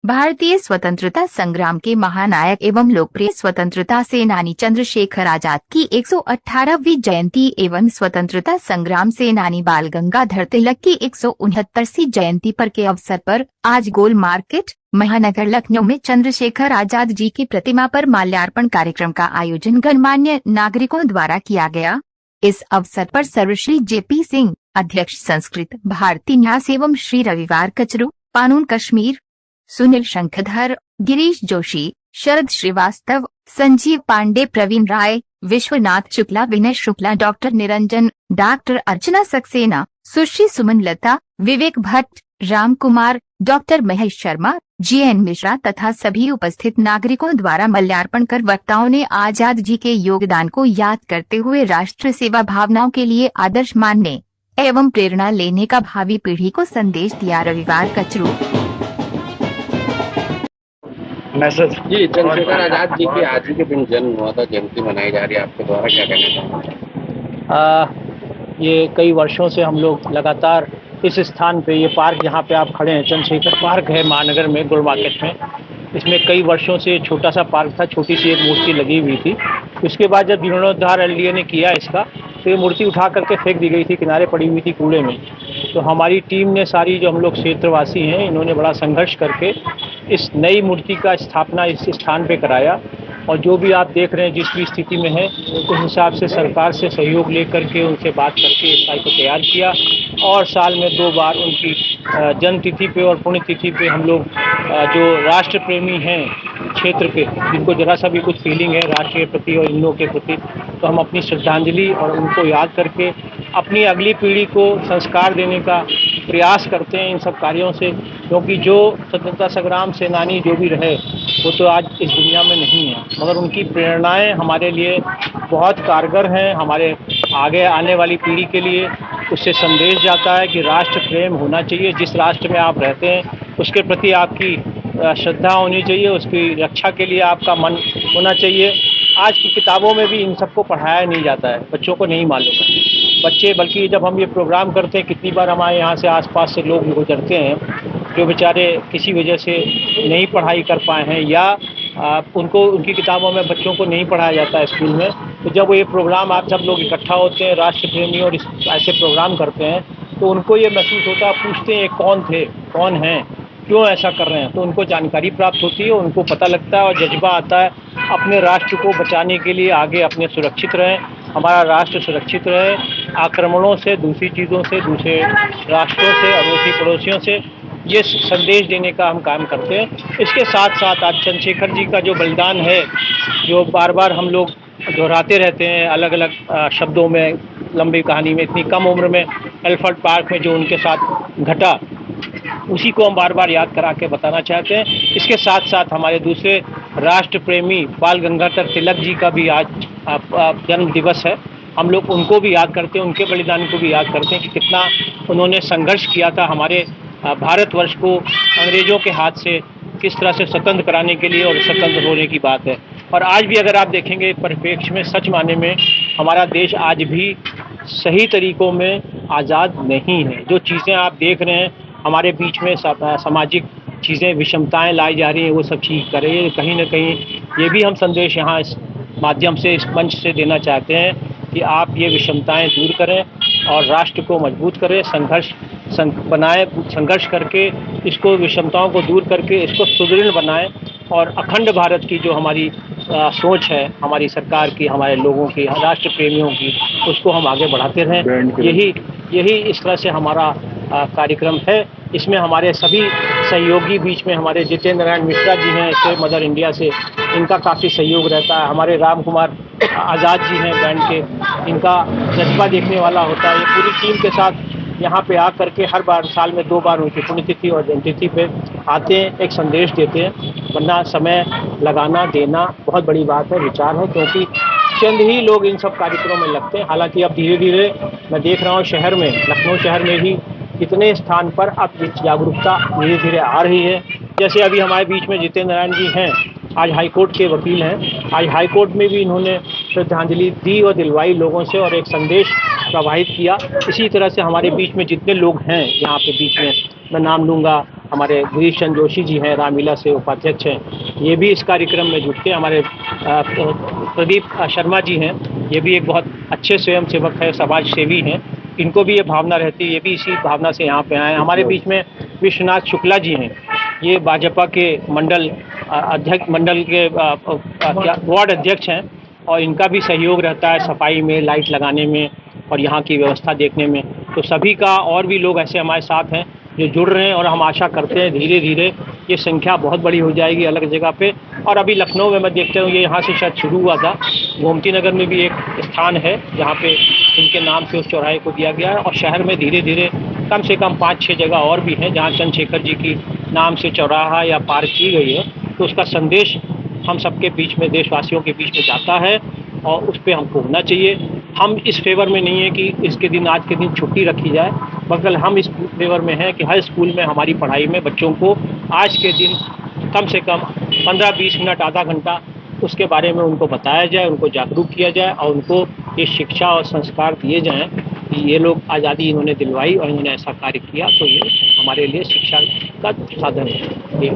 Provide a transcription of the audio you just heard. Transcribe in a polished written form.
भारतीय स्वतंत्रता संग्राम के महानायक एवं लोकप्रिय स्वतंत्रता सेनानी चंद्रशेखर आजाद की 118वीं जयंती एवं स्वतंत्रता संग्राम सेनानी बाल गंगाधर तिलक की 169वीं जयंती पर के अवसर पर आज गोल मार्केट महानगर लखनऊ में चंद्रशेखर आजाद जी की प्रतिमा पर माल्यार्पण कार्यक्रम का आयोजन गणमान्य नागरिकों द्वारा किया गया। इस अवसर पर सर्वश्री जेपी सिंह, अध्यक्ष संस्कृत भारती न्यास एवं श्री रविवार कचरू, कानून कश्मीर, सुनील शंखधर, गिरीश जोशी, शरद श्रीवास्तव, संजीव पांडे, प्रवीण राय, विश्वनाथ शुक्ला, विनय शुक्ला, डॉक्टर निरंजन, डॉक्टर अर्चना सक्सेना, सुश्री सुमन लता, विवेक भट्ट, राम कुमार, डॉक्टर महेश शर्मा, जीएन मिश्रा तथा सभी उपस्थित नागरिकों द्वारा माल्यार्पण कर वक्ताओं ने आजाद जी के योगदान को याद करते हुए राष्ट्र सेवा भावनाओं के लिए आदर्श मानने एवं प्रेरणा लेने का भावी पीढ़ी को संदेश दिया। रविवार कचरू मैसेज जी, चंद्रशेखर आजाद जी की आज ही के दिन जन्म हुआ था, जयंती मनाई जा रही है, आपके द्वारा क्या कहना चाहेंगे? ये कई वर्षों से हम लोग लगातार इस स्थान पे, ये पार्क जहाँ पे आप खड़े हैं, चंद्रशेखर पार्क है महानगर में, गोल मार्केट में। इसमें कई वर्षों से छोटा सा पार्क था, छोटी सी एक मूर्ति लगी हुई थी। उसके बाद जब जीर्णोद्धार एलडीए ने किया इसका, तो ये मूर्ति उठा करके फेंक दी गई थी, किनारे पड़ी हुई थी कूड़े में। तो हमारी टीम ने सारी, जो हम लोग क्षेत्रवासी हैं, इन्होंने बड़ा संघर्ष करके इस नई मूर्ति का स्थापना इस स्थान पे कराया। और जो भी आप देख रहे हैं जिस भी स्थिति में है, उस हिसाब से सरकार से सहयोग लेकर के, उनसे बात करके इस साल को तैयार किया। और साल में 2 बार उनकी जन्म तिथि पे और पुण्य तिथि पे हम लोग जो राष्ट्र प्रेमी हैं क्षेत्र के, जिनको जरा सा भी कुछ फीलिंग है राष्ट्र के प्रति और इन लोगों के प्रति, तो हम अपनी श्रद्धांजलि और उनको याद करके अपनी अगली पीढ़ी को संस्कार देने का प्रयास करते हैं इन सब कार्यों से। क्योंकि जो स्वतंत्रता संग्राम सेनानी जो भी रहे, वो तो आज इस दुनिया में नहीं है, मगर उनकी प्रेरणाएं हमारे लिए बहुत कारगर हैं। हमारे आगे आने वाली पीढ़ी के लिए उससे संदेश जाता है कि राष्ट्र प्रेम होना चाहिए। जिस राष्ट्र में आप रहते हैं उसके प्रति आपकी श्रद्धा होनी चाहिए, उसकी रक्षा के लिए आपका मन होना चाहिए। आज की किताबों में भी इन सबको पढ़ाया नहीं जाता है, बच्चों को नहीं मालूम है। बच्चे, बल्कि जब हम ये प्रोग्राम करते हैं, कितनी बार हमारे यहाँ से आसपास से लोग गुजरते हैं जो बेचारे किसी वजह से नहीं पढ़ाई कर पाए हैं, या उनको उनकी किताबों में बच्चों को नहीं पढ़ाया जाता है स्कूल में। तो जब ये प्रोग्राम आप सब लोग इकट्ठा होते हैं, राष्ट्र प्रेमी, और ऐसे प्रोग्राम करते हैं, तो उनको ये महसूस होता है, पूछते हैं कौन थे, कौन हैं, क्यों ऐसा कर रहे हैं, तो उनको जानकारी प्राप्त होती है, उनको पता लगता है और जज्बा आता है अपने राष्ट्र को बचाने के लिए आगे अपने सुरक्षित रहें, हमारा राष्ट्र सुरक्षित रहे आक्रमणों से, दूसरी चीज़ों से, दूसरे राष्ट्रों से, अड़ोसी पड़ोसियों से। ये संदेश देने का हम काम करते हैं। इसके साथ साथ आज चंद्रशेखर जी का जो बलिदान है, जो बार बार हम लोग दोहराते रहते हैं अलग अलग शब्दों में, लंबी कहानी में, इतनी कम उम्र में एल्फर्ड पार्क में जो उनके साथ घटा, उसी को हम बार बार याद करा के बताना चाहते हैं। इसके साथ साथ हमारे दूसरे राष्ट्र प्रेमी बाल गंगाधर तिलक जी का भी आज जन्म दिवस है। हम लोग उनको भी याद करते हैं, उनके बलिदान को भी याद करते हैं कि कितना उन्होंने संघर्ष किया था हमारे भारतवर्ष को अंग्रेजों के हाथ से किस तरह से स्वतंत्र कराने के लिए, और स्वतंत्र होने की बात है। और आज भी अगर आप देखेंगे परिप्रेक्ष्य में, सच माने में हमारा देश आज भी सही तरीकों में आज़ाद नहीं है। जो चीज़ें आप देख रहे हैं हमारे बीच में, सामाजिक चीज़ें, विषमताएं लाई जा रही हैं, वो सब चीज़ करें। कहीं ना कहीं ये भी हम संदेश यहाँ इस माध्यम से, इस मंच से देना चाहते हैं कि आप ये विषमताएं दूर करें और राष्ट्र को मजबूत करें, संघर्ष करके इसको, विषमताओं को दूर करके इसको सुदृढ़ बनाएं, और अखंड भारत की जो हमारी सोच है, हमारी सरकार की, हमारे लोगों की, राष्ट्र प्रेमियों की, उसको हम आगे बढ़ाते रहें। यही इस तरह से हमारा कार्यक्रम है। इसमें हमारे सभी सहयोगी, बीच में हमारे जितेंद्र नारायण मिश्रा जी हैं सेव मदर इंडिया से, इनका काफ़ी सहयोग रहता है। हमारे राम कुमार आज़ाद जी हैं बैंड के, इनका जज्बा देखने वाला होता है। ये पूरी टीम के साथ यहाँ पे आ करके हर बार, साल में 2 बार उनकी पुण्यतिथि और जयंती पे आते हैं, एक संदेश देते हैं। वरना समय लगाना, देना बहुत बड़ी बात है, विचार है, क्योंकि चंद ही लोग इन सब कार्यक्रमों में लगते हैं। हालांकि अब धीरे धीरे मैं देख रहा हूँ शहर में, लखनऊ शहर में ही कितने स्थान पर अब जागरूकता धीरे धीरे आ रही है। जैसे अभी हमारे बीच में जितेंद्र नारायण जी हैं, आज हाईकोर्ट के वकील हैं। आज हाईकोर्ट में भी इन्होंने श्रद्धांजलि दी और दिलवाई लोगों से, और एक संदेश प्रवाहित किया। इसी तरह से हमारे बीच में जितने लोग हैं यहाँ पे बीच में, मैं नाम लूँगा हमारे गिरीश चंद्र जोशी जी हैं, रामलीला से उपाध्यक्ष हैं, ये भी इस कार्यक्रम में जुटते हैं। हमारे प्रदीप शर्मा जी हैं, ये भी एक बहुत अच्छे स्वयं सेवक है, समाज सेवी हैं, इनको भी ये भावना रहती है, ये भी इसी भावना से यहाँ पे आए हैं। हमारे बीच में विश्वनाथ शुक्ला जी हैं, ये भाजपा के मंडल के वार्ड अध्यक्ष हैं और इनका भी सहयोग रहता है सफाई में, लाइट लगाने में और यहाँ की व्यवस्था देखने में। तो सभी का और भी लोग ऐसे हमारे साथ हैं जो जुड़ रहे हैं और हम आशा करते हैं धीरे धीरे ये संख्या बहुत बड़ी हो जाएगी अलग जगह पे। और अभी लखनऊ में मैं देखता हूँ, ये यहाँ से शायद शुरू हुआ था, गोमती नगर में भी एक स्थान है जहाँ पे इनके नाम से उस चौराहे को दिया गया है और शहर में धीरे धीरे कम से कम 5-6 जगह और भी हैं जहाँ चंद्रशेखर जी की नाम से चौराहा या पार्क की गई है। तो उसका संदेश हम सबके बीच में, देशवासियों के बीच में जाता है और उस पर हमको होना चाहिए। हम इस फेवर में नहीं है कि इसके दिन, आज के दिन छुट्टी रखी जाए, बल्कि हम इस फेवर में हैं कि हर स्कूल में हमारी पढ़ाई में बच्चों को आज के दिन कम से कम 15-20 मिनट, आधा घंटा उसके बारे में उनको बताया जाए, उनको जागरूक किया जाए और उनको ये शिक्षा और संस्कार दिए जाएं कि ये लोग आज़ादी इन्होंने दिलवाई और इन्होंने ऐसा कार्य किया, तो ये हमारे लिए शिक्षा का साधन है। ये